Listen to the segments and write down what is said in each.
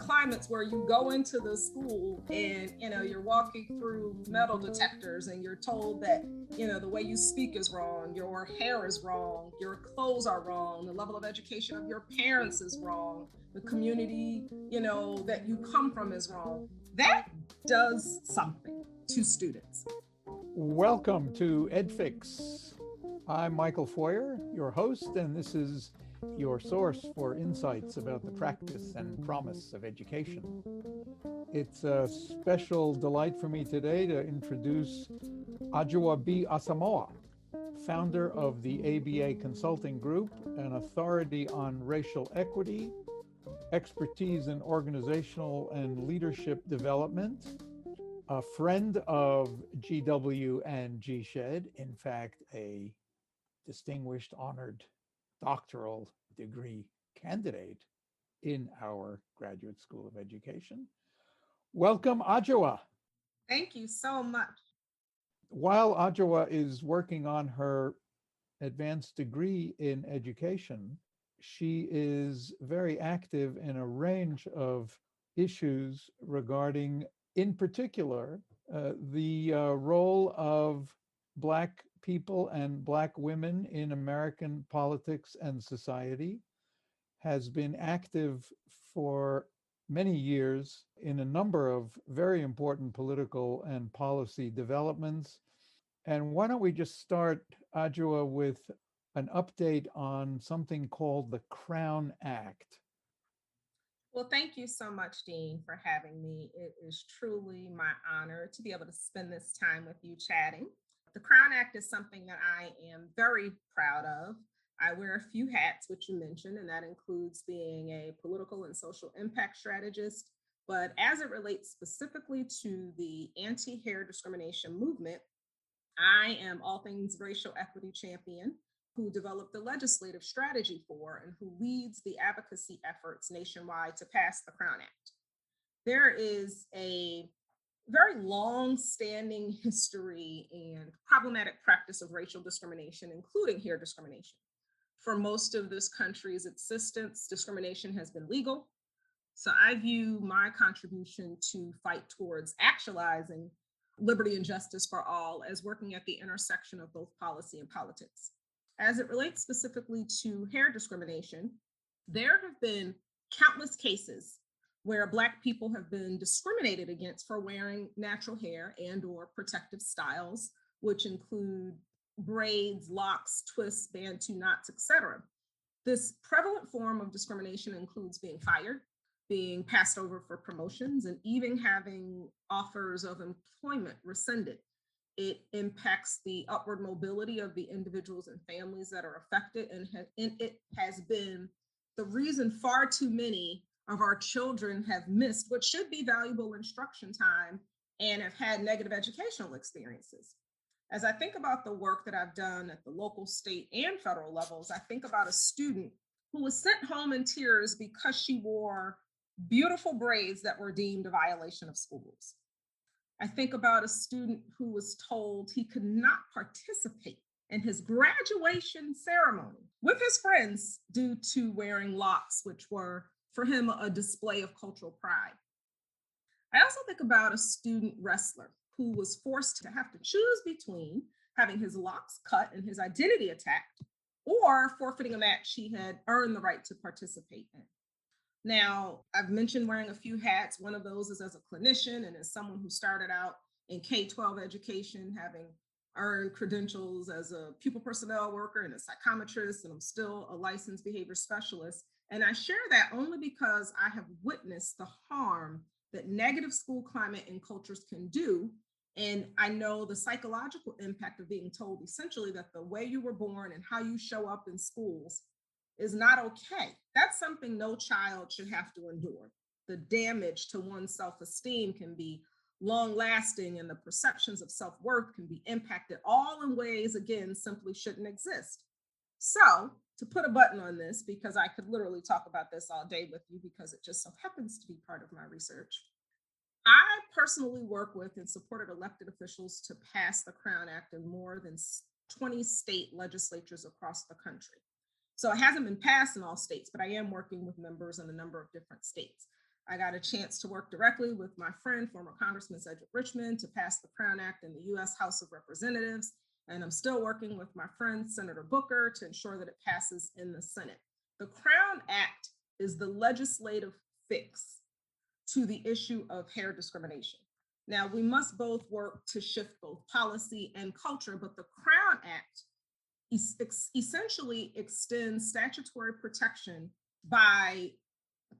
climates where you go into the school and you're walking through metal detectors and you're told that the way you speak is wrong, your hair is wrong, your clothes are wrong, the level of education of your parents is wrong, the community that you come from is wrong. That does something to students. Welcome to EdFix. I'm Michael Feuer, your host, and this is your source for insights about the practice and promise of education. It's a special delight for me today to introduce Adjoa Asamoah, founder of the ABA Consulting Group, an authority on racial equity, expertise in organizational and leadership development, a friend of GW and GSHED, in fact, a distinguished honored doctoral degree candidate in our Graduate School of Education. Welcome, Adjoa. Thank you so much. While Adjoa is working on her advanced degree in education, she is very active in a range of issues regarding, in particular, the role of Black people and Black women in American politics and society, has been active for many years in a number of very important political and policy developments. And why don't we just start, Adjoa, with an update on something called the Crown Act? Well, thank you so much, Dean, for having me. It is truly my honor to be able to spend this time with you chatting. The Crown Act is something that I am very proud of. I wear a few hats, which you mentioned, and that includes being a political and social impact strategist. But as it relates specifically to the anti-hair discrimination movement, I am all things racial equity champion who developed the legislative strategy for and who leads the advocacy efforts nationwide to pass the Crown Act. There is a very long-standing history and problematic practice of racial discrimination, including hair discrimination. For most of this country's existence, discrimination has been legal. So I view my contribution to fight towards actualizing liberty and justice for all as working at the intersection of both policy and politics. As it relates specifically to hair discrimination, there have been countless cases where Black people have been discriminated against for wearing natural hair and or protective styles, which include braids, locks, twists, bantu knots, etc. This prevalent form of discrimination includes being fired, being passed over for promotions, and even having offers of employment rescinded. It impacts the upward mobility of the individuals and families that are affected, and it has been the reason far too many of our children have missed what should be valuable instruction time and have had negative educational experiences. As I think about the work that I've done at the local, state, and federal levels, I think about a student who was sent home in tears because she wore beautiful braids that were deemed a violation of school rules. I think about a student who was told he could not participate in his graduation ceremony with his friends due to wearing locks, which were for him a display of cultural pride. I also think about a student wrestler who was forced to have to choose between having his locks cut and his identity attacked or forfeiting a match he had earned the right to participate in. Now, I've mentioned wearing a few hats. One of those is as a clinician and as someone who started out in K-12 education, having earned credentials as a pupil personnel worker and a psychometrist, and I'm still a licensed behavior specialist. And I share that only because I have witnessed the harm that negative school climate and cultures can do. And I know the psychological impact of being told essentially that the way you were born and how you show up in schools is not okay. That's something no child should have to endure. The damage to one's self-esteem can be long-lasting, and the perceptions of self-worth can be impacted, all in ways, again, simply shouldn't exist. So, to put a button on this, because I could literally talk about this all day with you because it just so happens to be part of my research, I personally work with and supported elected officials to pass the Crown Act in more than 20 state legislatures across the country. So it hasn't been passed in all states, but I am working with members in a number of different states. I got a chance to work directly with my friend, former Congressman Cedric Richmond, to pass the Crown Act in the US House of Representatives. And I'm still working with my friend, Senator Booker, to ensure that it passes in the Senate. The Crown Act is the legislative fix to the issue of hair discrimination. Now, we must both work to shift both policy and culture, but the Crown Act essentially extends statutory protection by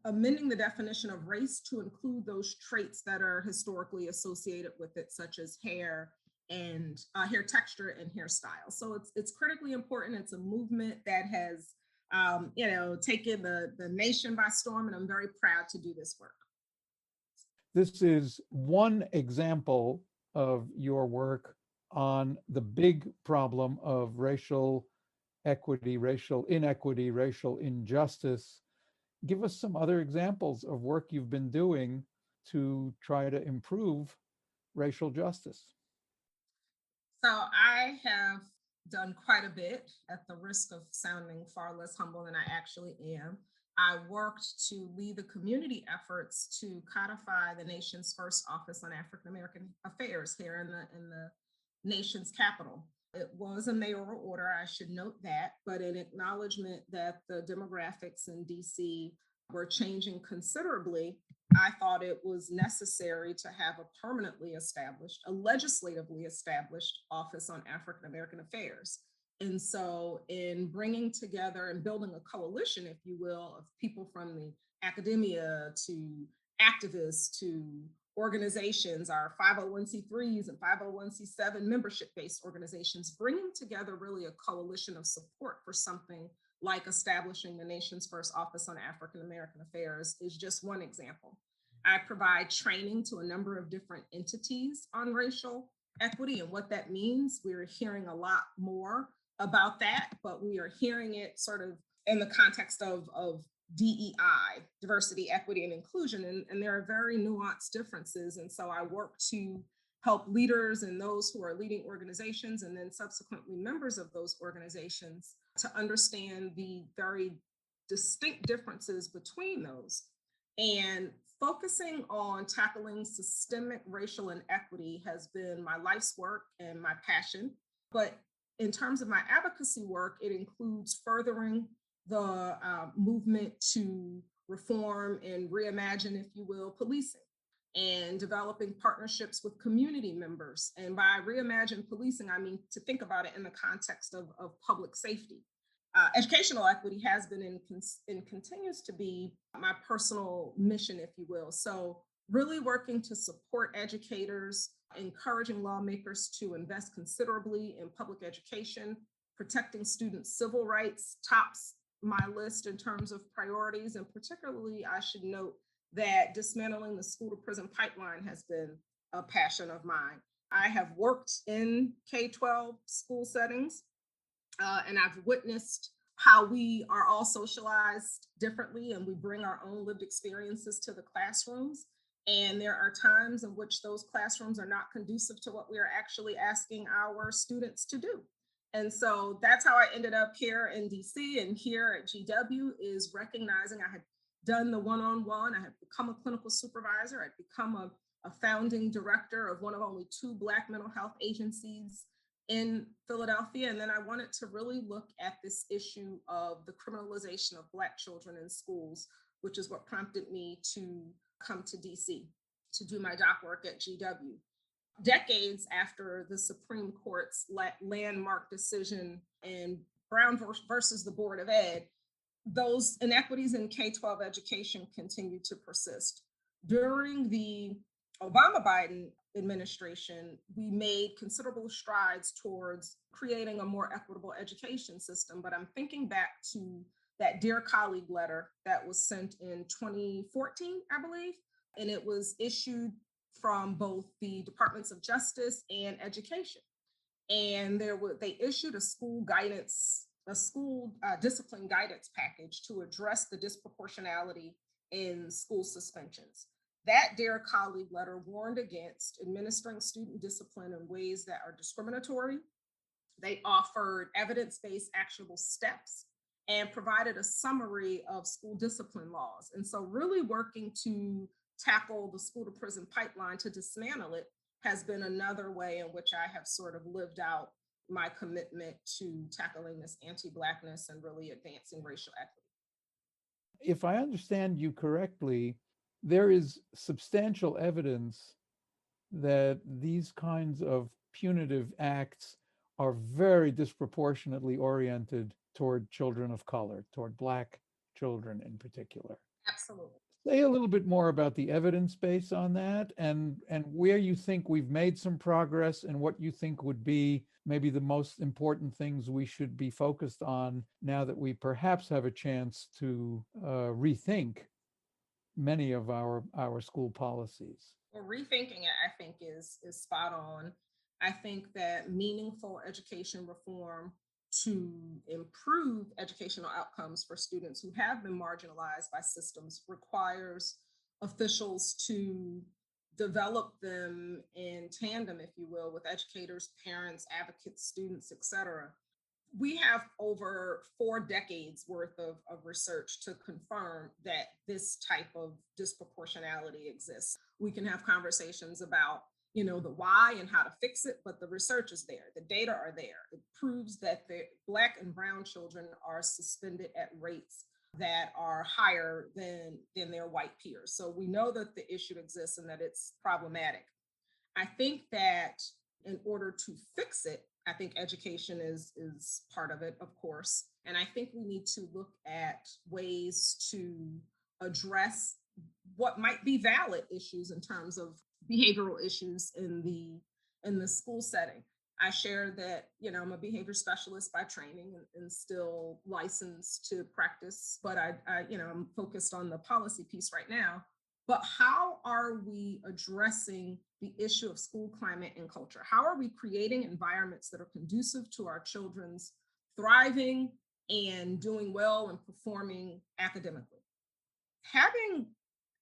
amending the definition of race to include those traits that are historically associated with it, such as hair and hair texture and hairstyle. So it's critically important. It's a movement that has taken the nation by storm, and I'm very proud to do this work. This is one example of your work on the big problem of racial equity, racial inequity, racial injustice. Give us some other examples of work you've been doing to try to improve racial justice. So I have done quite a bit, at the risk of sounding far less humble than I actually am. I worked to lead the community efforts to codify the nation's first Office on African American Affairs here in the nation's capital. It was a mayoral order, I should note that, but in acknowledgement that the demographics in DC were changing considerably, I thought it was necessary to have a permanently established, a legislatively established Office on African American Affairs. And so in bringing together and building a coalition, if you will, of people from the academia to activists to organizations, our 501c3s and 501c7 membership-based organizations, bringing together really a coalition of support for something like establishing the nation's first Office on African American Affairs is just one example. I provide training to a number of different entities on racial equity and what that means. We're hearing a lot more about that, but we are hearing it sort of in the context of DEI, diversity, equity, and inclusion. And there are very nuanced differences. And so I work to help leaders and those who are leading organizations and then subsequently members of those organizations to understand the very distinct differences between those. And focusing on tackling systemic racial inequity has been my life's work and my passion. But in terms of my advocacy work, it includes furthering the movement to reform and reimagine, if you will, policing, and developing partnerships with community members. And by reimagine policing, I mean to think about it in the context of public safety. Educational equity has been and continues to be my personal mission, if you will. So really working to support educators, encouraging lawmakers to invest considerably in public education, protecting students' civil rights tops my list in terms of priorities. And particularly, I should note that dismantling the school to prison pipeline has been a passion of mine. I have worked in K-12 school settings, and I've witnessed how we are all socialized differently and we bring our own lived experiences to the classrooms. And there are times in which those classrooms are not conducive to what we are actually asking our students to do. And so that's how I ended up here in DC and here at GW, is recognizing I had done the one-on-one, I had become a clinical supervisor, I'd become a founding director of one of only 2 Black mental health agencies in Philadelphia. And then I wanted to really look at this issue of the criminalization of Black children in schools, which is what prompted me to come to DC to do my doc work at GW. Decades after the Supreme Court's landmark decision in Brown versus the Board of Ed, those inequities in K-12 education continue to persist. During the Obama-Biden administration, we made considerable strides towards creating a more equitable education system. But I'm thinking back to that Dear Colleague letter that was sent in 2014, I believe, and it was issued from both the Departments of Justice and Education. And they issued a school discipline guidance package to address the disproportionality in school suspensions. That Dear Colleague letter warned against administering student discipline in ways that are discriminatory. They offered evidence-based actionable steps and provided a summary of school discipline laws. And so really working to tackle the school to prison pipeline to dismantle it has been another way in which I have sort of lived out my commitment to tackling this anti-Blackness and really advancing racial equity. If I understand you correctly, there is substantial evidence that these kinds of punitive acts are very disproportionately oriented toward children of color, toward Black children in particular. Absolutely. Say a little bit more about the evidence base on that and where you think we've made some progress and what you think would be maybe the most important things we should be focused on now that we perhaps have a chance to rethink many of our school policies. Well, rethinking it, I think, is spot on. I think that meaningful education reform to improve educational outcomes for students who have been marginalized by systems requires officials to develop them in tandem, if you will, with educators, parents, advocates, students, et cetera. We have over 4 decades worth of research to confirm that this type of disproportionality exists. We can have conversations about, the why and how to fix it, but the research is there. The data are there. It proves that the Black and brown children are suspended at rates that are higher than their white peers. So we know that the issue exists and that it's problematic. I think that in order to fix it, I think education is part of it, of course. And I think we need to look at ways to address what might be valid issues in terms of behavioral issues in the school setting. I share that, I'm a behavior specialist by training and still licensed to practice, but I'm focused on the policy piece right now. But how are we addressing the issue of school climate and culture? How are we creating environments that are conducive to our children's thriving and doing well and performing academically? Having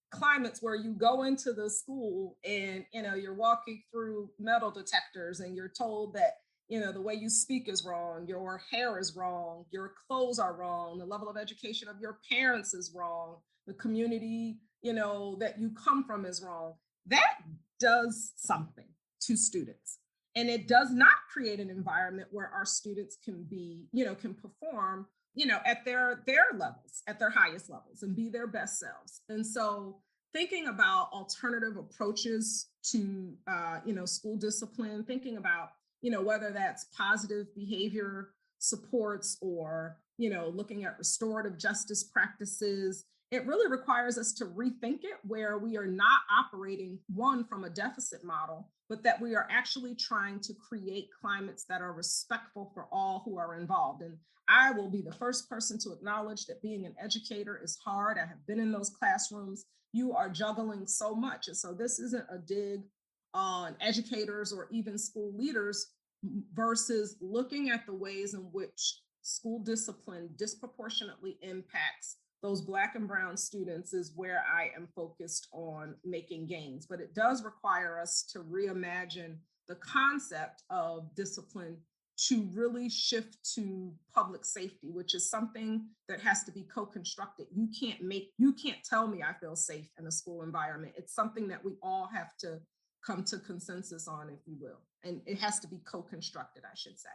climates where you go into the school and you're walking through metal detectors and you're told that the way you speak is wrong, your hair is wrong, your clothes are wrong, the level of education of your parents is wrong, the community that you come from is wrong. That does something to students, and it does not create an environment where our students can be can perform at their levels, at their highest levels, and be their best selves. And so thinking about alternative approaches to school discipline, thinking about whether that's positive behavior supports or looking at restorative justice practices, it really requires us to rethink it, where we are not operating from a deficit model, but that we are actually trying to create climates that are respectful for all who are involved. And I will be the first person to acknowledge that being an educator is hard. I have been in those classrooms. You are juggling so much. And so this isn't a dig on educators or even school leaders, versus looking at the ways in which school discipline disproportionately impacts those Black and brown students is where I am focused on making gains. But it does require us to reimagine the concept of discipline to really shift to public safety, which is something that has to be co-constructed. You can't tell me I feel safe in a school environment. It's something that we all have to come to consensus on, if you will. And it has to be co-constructed, I should say.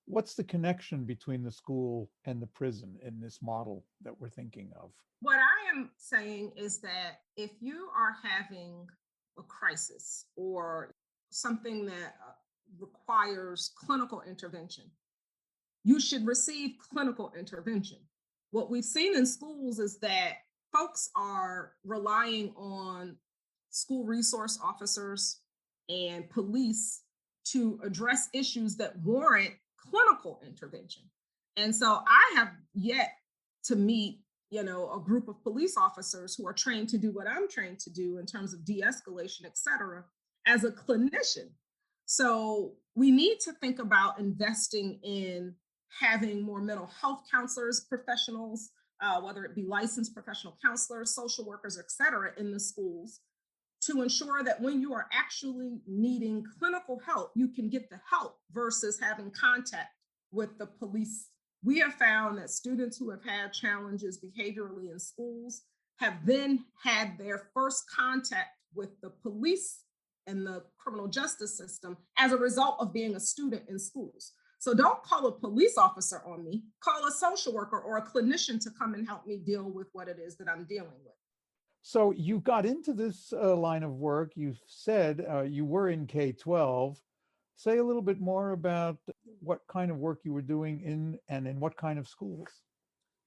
What's the connection between the school and the prison in this model that we're thinking of? What I am saying is that if you are having a crisis or something that requires clinical intervention, you should receive clinical intervention. What we've seen in schools is that folks are relying on school resource officers and police to address issues that warrant clinical intervention. And so I have yet to meet, a group of police officers who are trained to do what I'm trained to do in terms of de-escalation, et cetera, as a clinician. So we need to think about investing in having more mental health counselors, professionals, whether it be licensed professional counselors, social workers, et cetera, in the schools, to ensure that when you are actually needing clinical help, you can get the help versus having contact with the police, we have found that students who have had challenges behaviorally in schools have then had their first contact with the police and the criminal justice system as a result of being a student in schools. So don't call a police officer on me, call a social worker or a clinician to come and help me deal with what it is that I'm dealing with. So you got into this line of work. You said you were in K-12. Say a little bit more about what kind of work you were doing in what kind of schools.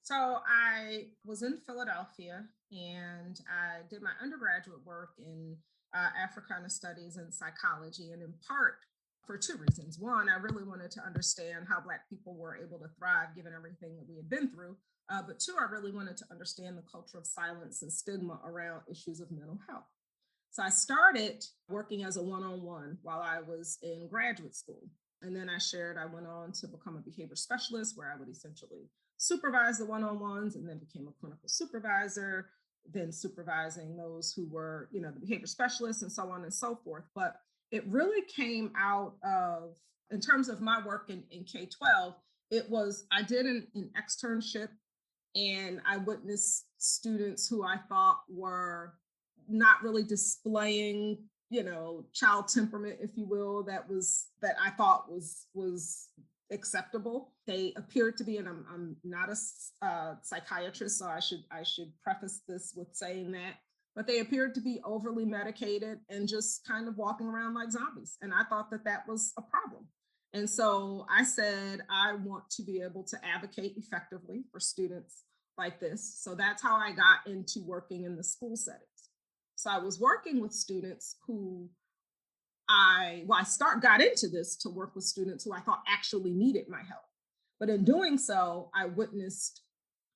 So I was in Philadelphia and I did my undergraduate work in Africana studies and psychology, and in part for two reasons. One, I really wanted to understand how Black people were able to thrive given everything that we had been through. But two, I really wanted to understand the culture of silence and stigma around issues of mental health. So I started working as a one-on-one while I was in graduate school. And then I went on to become a behavior specialist where I would essentially supervise the one-on-ones, and then became a clinical supervisor, then supervising those who were, the behavior specialists and so on and so forth. But it really came out of, in terms of my work in K-12, I did an externship, and I witnessed students who I thought were not really displaying, child temperament, if you will, that I thought was acceptable. They appeared to be, and I'm not a psychiatrist, so I should preface this with saying that, but they appeared to be overly medicated and just kind of walking around like zombies. And I thought that was a problem. And so I said, I want to be able to advocate effectively for students like this. So that's how I got into working in the school settings. So I was working with students who got into this to work with students who I thought actually needed my help. But in doing so, I witnessed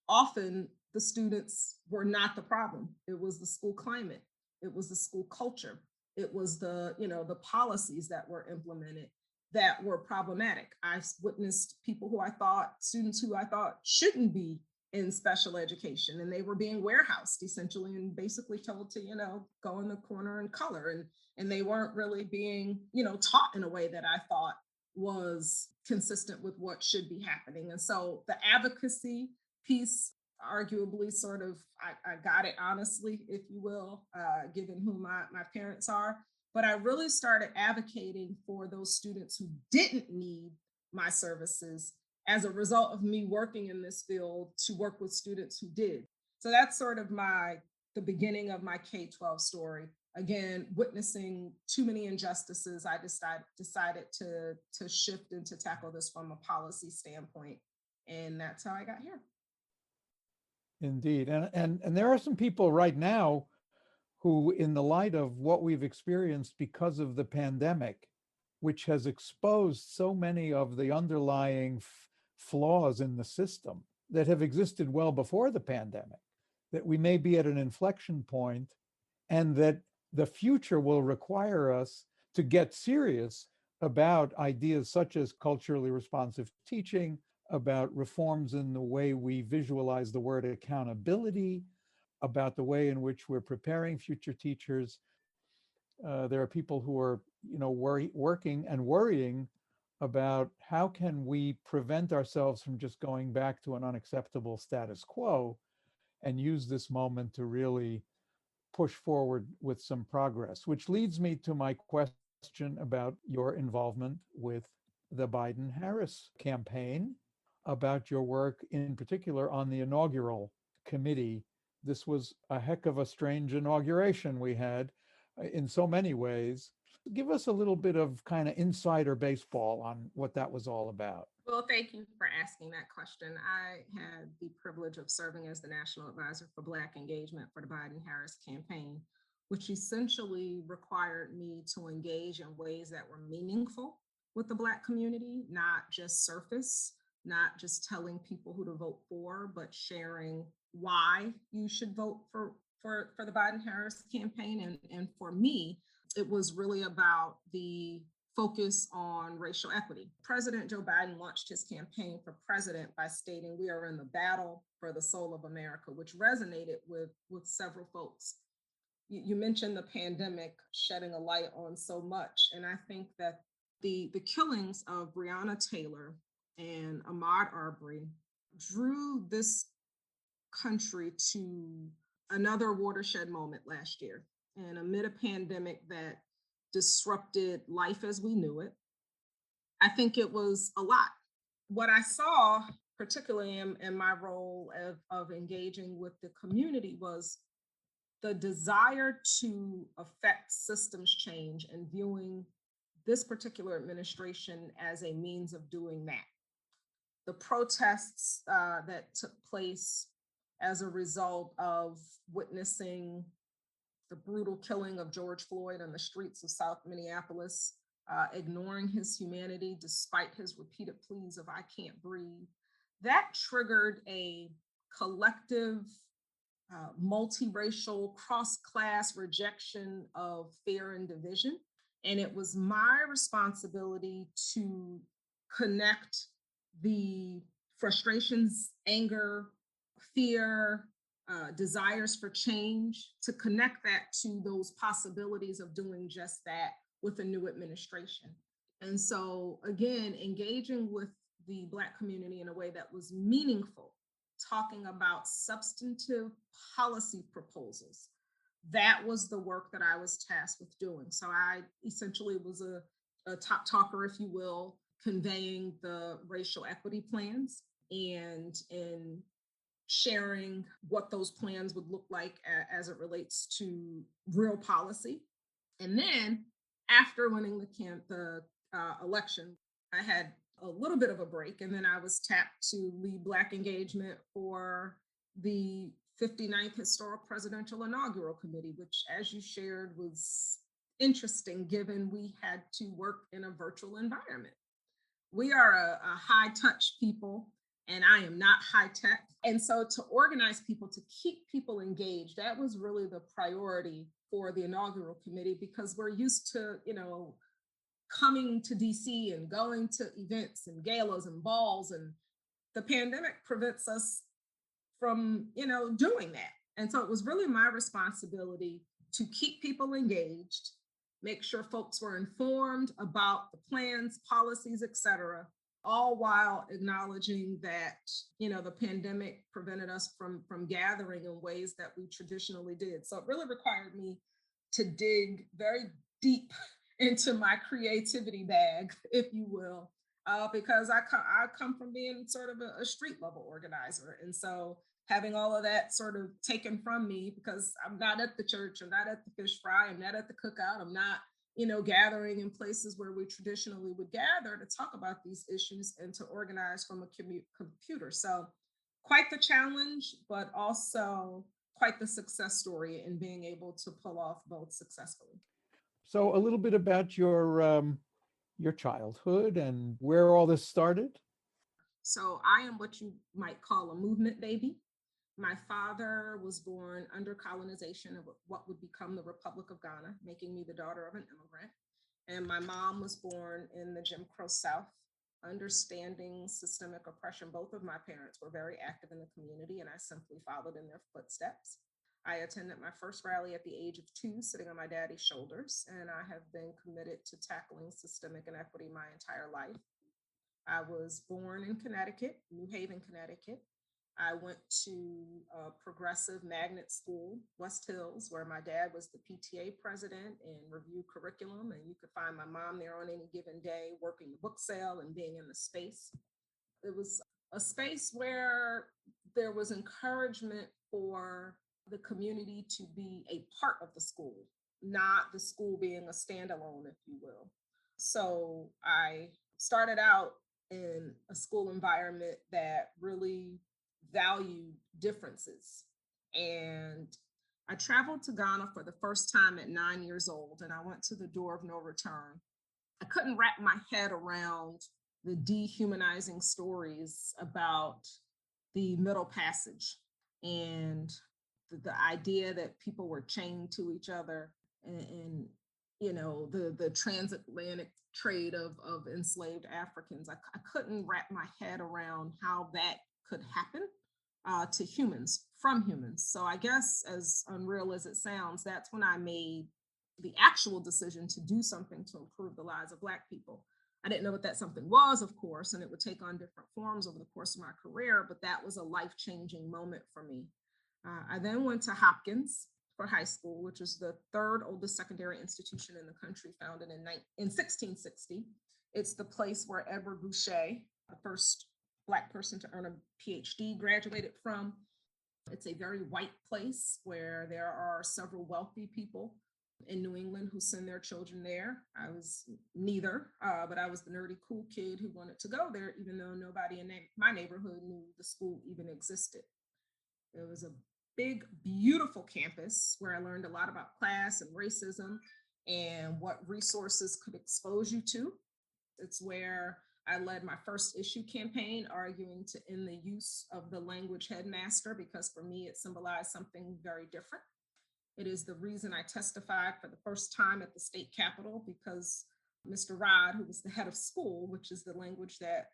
often the students were not the problem. It was the school climate. It was the school culture. It was the policies that were implemented that were problematic. I've witnessed students who I thought shouldn't be in special education, and they were being warehoused essentially and basically told to, go in the corner and color. And they weren't really being, taught in a way that I thought was consistent with what should be happening. And so the advocacy piece, arguably I got it honestly, if you will, given who my parents are. But I really started advocating for those students who didn't need my services as a result of me working in this field to work with students who did. So that's sort of the beginning of my K-12 story. Again, witnessing too many injustices, I decided to shift and to tackle this from a policy standpoint. And that's how I got here. Indeed. And there are some people right now who, in the light of what we've experienced because of the pandemic, which has exposed so many of the underlying flaws in the system that have existed well before the pandemic, that we may be at an inflection point, and that the future will require us to get serious about ideas such as culturally responsive teaching, about reforms in the way we visualize the word accountability, about the way in which we're preparing future teachers. There are people who are, working and worrying about how can we prevent ourselves from just going back to an unacceptable status quo, and use this moment to really push forward with some progress, which leads me to my question about your involvement with the Biden-Harris campaign, about your work in particular on the inaugural committee. This was a heck of a strange inauguration we had in so many ways. Give us a little bit of kind of insider baseball on what that was all about. Well, thank you for asking that question. I had the privilege of serving as the National Advisor for Black Engagement for the Biden-Harris campaign, which essentially required me to engage in ways that were meaningful with the Black community, not just surface, not just telling people who to vote for, but sharing why you should vote for the Biden-Harris campaign. And for me, it was really about the focus on racial equity. President Joe Biden launched his campaign for president by stating, "We are in the battle for the soul of America," which resonated with several folks. You mentioned the pandemic shedding a light on so much. And I think that the killings of Breonna Taylor and Ahmaud Arbery drew this country to another watershed moment last year. And amid a pandemic that disrupted life as we knew it, I think it was a lot. What I saw, particularly in my role of engaging with the community, was the desire to affect systems change and viewing this particular administration as a means of doing that. The protests that took place as a result of witnessing the brutal killing of George Floyd on the streets of South Minneapolis, ignoring his humanity despite his repeated pleas of "I can't breathe," that triggered a collective, multiracial, cross-class rejection of fear and division. And it was my responsibility to connect the frustrations, anger, fear, desires for change, to connect that to those possibilities of doing just that with a new administration. And so, again, engaging with the Black community in a way that was meaningful, talking about substantive policy proposals. That was the work that I was tasked with doing. So I essentially was a top talker, if you will, conveying the racial equity plans and sharing what those plans would look like as it relates to real policy. And then after winning the election, I had a little bit of a break, and then I was tapped to lead Black engagement for the 59th Historic Presidential Inaugural Committee, which, as you shared, was interesting given we had to work in a virtual environment. We are a high touch people, and I am not high tech. And so to organize people, to keep people engaged, that was really the priority for the inaugural committee, because we're used to, coming to DC and going to events and galas and balls, and the pandemic prevents us from, doing that. And so it was really my responsibility to keep people engaged, make sure folks were informed about the plans, policies, et cetera, all while acknowledging that, the pandemic prevented us from gathering in ways that we traditionally did. So it really required me to dig very deep into my creativity bag, if you will, because I come from being sort of a street level organizer. And so having all of that sort of taken from me, because I'm not at the church, I'm not at the fish fry, I'm not at the cookout, I'm not, gathering in places where we traditionally would gather to talk about these issues and to organize from a computer. So quite the challenge, but also quite the success story in being able to pull off both successfully. So a little bit about your childhood and where all this started. So I am what you might call a movement baby. My father was born under colonization of what would become the Republic of Ghana, making me the daughter of an immigrant. And my mom was born in the Jim Crow South, understanding systemic oppression. Both of my parents were very active in the community, and I simply followed in their footsteps. I attended my first rally at the age of 2, sitting on my daddy's shoulders, and I have been committed to tackling systemic inequity my entire life. I was born in Connecticut, New Haven, Connecticut. I went to a progressive magnet school, West Hills, where my dad was the PTA president and reviewed curriculum. And you could find my mom there on any given day, working the book sale and being in the space. It was a space where there was encouragement for the community to be a part of the school, not the school being a standalone, if you will. So I started out in a school environment that really valued differences. And I traveled to Ghana for the first time at 9 years old, and I went to the door of no return. I couldn't wrap my head around the dehumanizing stories about the Middle Passage and the idea that people were chained to each other, and the transatlantic trade of enslaved Africans. I couldn't wrap my head around how that could happen to humans, from humans. So I guess, as unreal as it sounds, that's when I made the actual decision to do something to improve the lives of Black people. I didn't know what that something was, of course, and it would take on different forms over the course of my career, but that was a life-changing moment for me. I then went to Hopkins for high school, which is the third oldest secondary institution in the country, founded in 1660. It's the place where Edward Boucher, the first Black person to earn a PhD, graduated from. It's a very white place where there are several wealthy people in New England who send their children there. I was neither, but I was the nerdy cool kid who wanted to go there, even though nobody in my neighborhood knew the school even existed. It was a big, beautiful campus where I learned a lot about class and racism and what resources could expose you to. It's where I led my first issue campaign, arguing to end the use of the language headmaster, because for me, it symbolized something very different. It is the reason I testified for the first time at the state capitol, because Mr. Rod, who was the head of school, which is the language that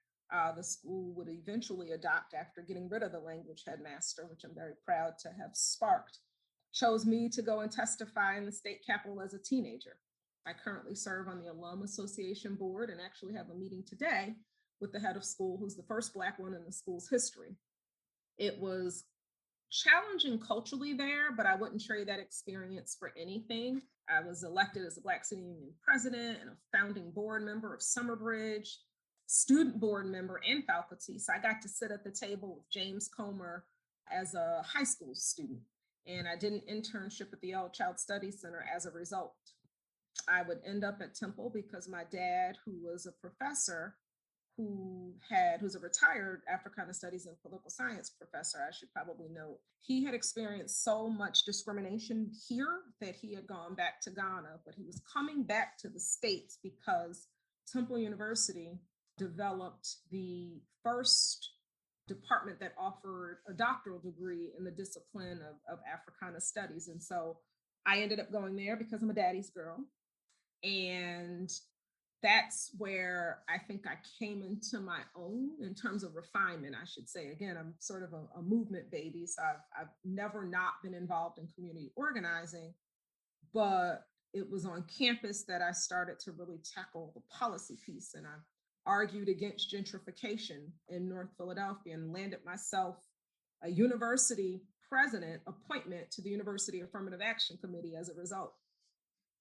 the school would eventually adopt after getting rid of the language headmaster, which I'm very proud to have sparked, chose me to go and testify in the state capitol as a teenager. I currently serve on the Alum Association board and actually have a meeting today with the head of school, who's the first Black one in the school's history. It was challenging culturally there, but I wouldn't trade that experience for anything. I was elected as a Black City Union president and a founding board member of Summerbridge, student board member and faculty. So I got to sit at the table with James Comer as a high school student. And I did an internship at the All Child Studies Center as a result. I would end up at Temple because my dad, who was a professor, who's a retired Africana Studies and Political Science professor, I should probably note, he had experienced so much discrimination here that he had gone back to Ghana, but he was coming back to the States because Temple University developed the first department that offered a doctoral degree in the discipline of Africana Studies. And so I ended up going there because I'm a daddy's girl. And that's where I think I came into my own in terms of refinement, I should say. Again, I'm sort of a movement baby, so I've never not been involved in community organizing, but it was on campus that I started to really tackle the policy piece. And I argued against gentrification in North Philadelphia and landed myself a university president appointment to the University Affirmative Action Committee as a result.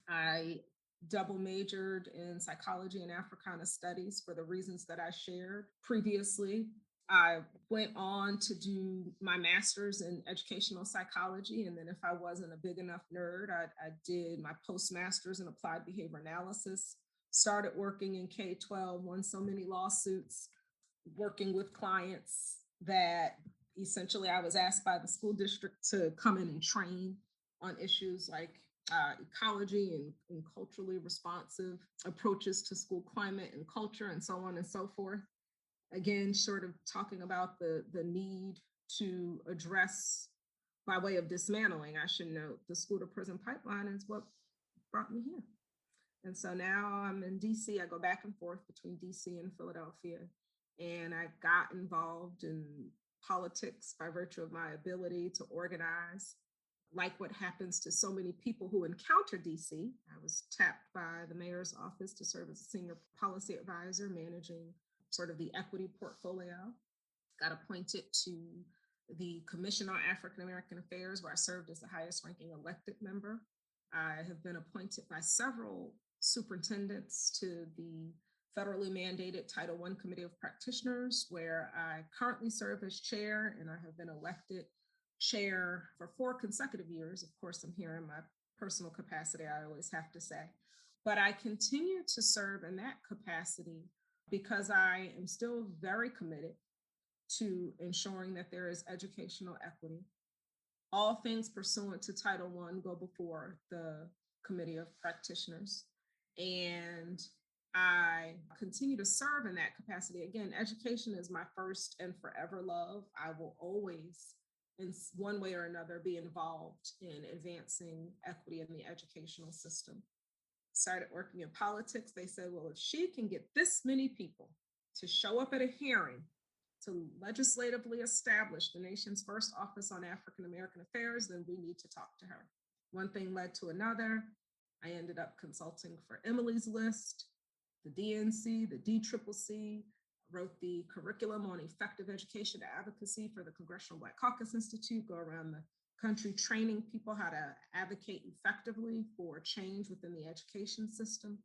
I double majored in psychology and Africana studies for the reasons that I shared previously. I went on to do my master's in educational psychology. And then if I wasn't a big enough nerd, I did my postmaster's in applied behavior analysis, started working in K-12, won so many lawsuits, working with clients that essentially I was asked by the school district to come in and train on issues like ecology and culturally responsive approaches to school climate and culture and so on and so forth. Again, sort of talking about the need to address, by way of dismantling, I should note, the school to prison pipeline is what brought me here. And so now I'm in DC. I go back and forth between DC and Philadelphia. And I got involved in politics by virtue of my ability to organize. Like what happens to so many people who encounter DC, I was tapped by the mayor's office to serve as a senior policy advisor, managing sort of the equity portfolio. Got appointed to the Commission on African American Affairs, where I served as the highest ranking elected member. I have been appointed by several superintendents to the federally mandated Title I Committee of Practitioners, where I currently serve as chair, and I have been elected chair for 4 consecutive years. Of course, I'm here in my personal capacity, I always have to say. But I continue to serve in that capacity because I am still very committed to ensuring that there is educational equity. All things pursuant to Title I go before the Committee of Practitioners. And I continue to serve in that capacity. Again, education is my first and forever love. I will always, in one way or another, be involved in advancing equity in the educational system. Started working in politics. They said, well, if she can get this many people to show up at a hearing to legislatively establish the nation's first office on African American affairs, then we need to talk to her. One thing led to another. I ended up consulting for Emily's List. the DNC, the DCCC, wrote the curriculum on effective education advocacy for the Congressional Black Caucus Institute, go around the country training people how to advocate effectively for change within the education system,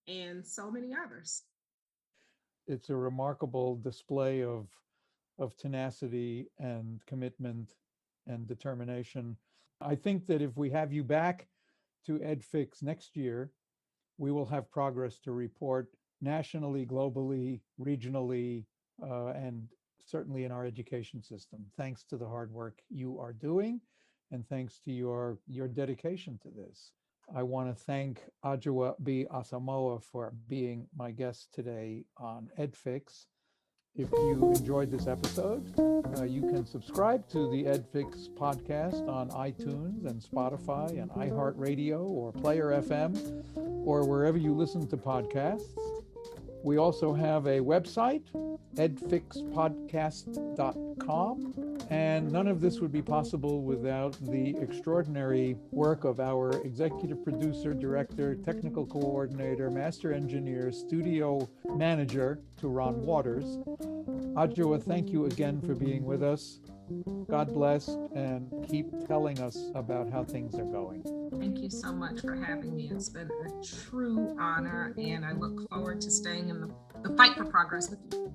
and so many others. It's a remarkable display of tenacity and commitment and determination. I think that if we have you back to EdFix next year, we will have progress to report nationally, globally, regionally, and certainly in our education system, thanks to the hard work you are doing and thanks to your dedication to this. I want to thank Adjoa Asamoah for being my guest today on EdFix. If you enjoyed this episode, you can subscribe to the EdFix podcast on iTunes and Spotify and iHeartRadio or Player FM or wherever you listen to podcasts. We also have a website, edfixpodcast.com, and none of this would be possible without the extraordinary work of our executive producer, director, technical coordinator, master engineer, studio manager, Turan Waters. Adjoa, thank you again for being with us. God bless, and keep telling us about how things are going. Thank you so much for having me. It's been a true honor, and I look forward to staying in the fight for progress with you.